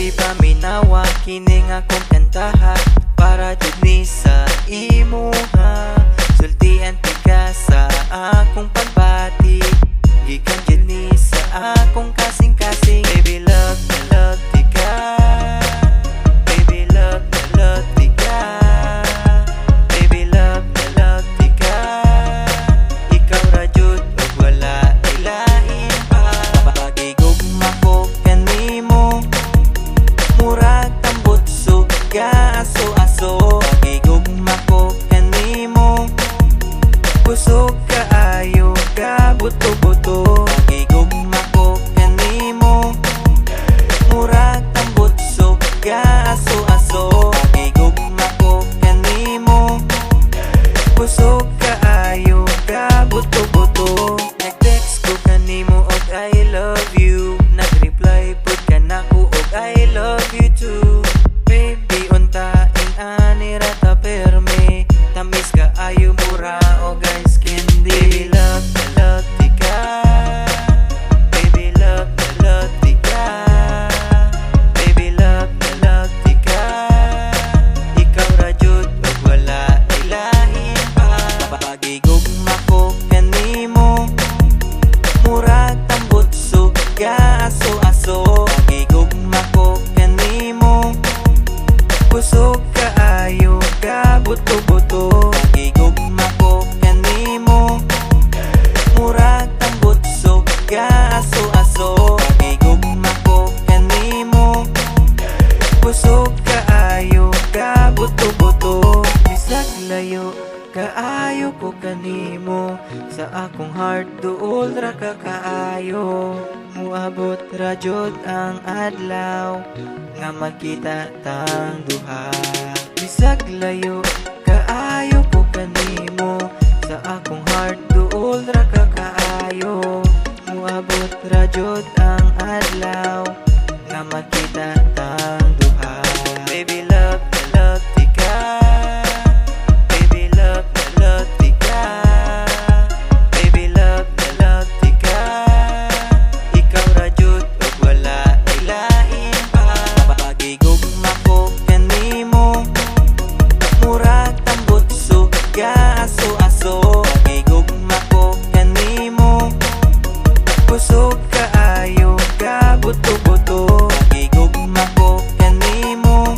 Baby, paminawa kining akong kantaha para jud ni sa imuha. Sultian tika sa akong pagbati, gikan jud ni sa akong kasing-kasing. Baby, love tika. Baby, love tika. Baby, love tika. Ikaw ra jud ug wala ilain pa. Pagigugma ko kanimo, murag tambot suga aso-aso. Pagigugma ko kanimo, busog kaayo ka buto-buto. Pagigugma ko kanimo, murag tambot suga aso-aso. Pagigugma ko kanimo, busog kaayo ka buto-buto. Nag-text ko kanimo og I love you, nag-reply pud ka nako og I love you too. Baby, untain ani ra ta perme, tamis ka ayo mura o guys candy. Baby, love tika. Baby, love tika. Baby, love tika. Ikaw ra jud ug wala ilahin pa. Pagigugma ko kanimo, murag tambot suga aso-aso. Pagigugma ko kanimo, busog kaayo ka buto-buto. Pagigugma ko kanimo, murag tambot suga aso-aso. Pagigugma ko kanimo, busog kaayo ka buto-buto. Bisag layo kaayo ko kanimo, sa akong heart duol ra ka kaayo. Muabot ra jud ang adlaw nga magkita tang duha. Bisag layo kaayo ko kanimo, sa akong heart duol ra ka kaayo. Muabot ra jud ang adlaw nga magkita tang duha. Baby, love tika. Baby, love tika. Baby, love tika. Ikaw ra jud ug wala ilain pa. Pagigugma ko kanimo, murag tambot suga aso-aso. Pagigugma ko kanimo, busog kaayo ka buto-buto. Pagigugma ko kanimo,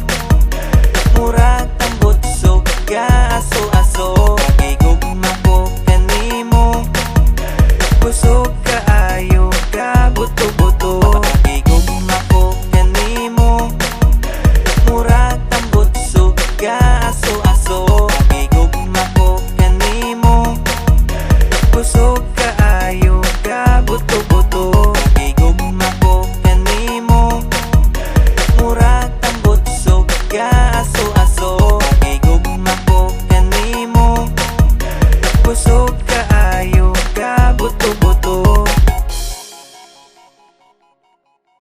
murag tambot suga aso-aso. Pagigugma ko kanimo, busog kaayo ka buto-buto. Pagigugma ko kanimo, murag tambot suga aso-aso. Pagigugma ko kanimo, busog kaayo ka buto-buto. Pagigugma ko kanimo, murag tambot suga aso-aso.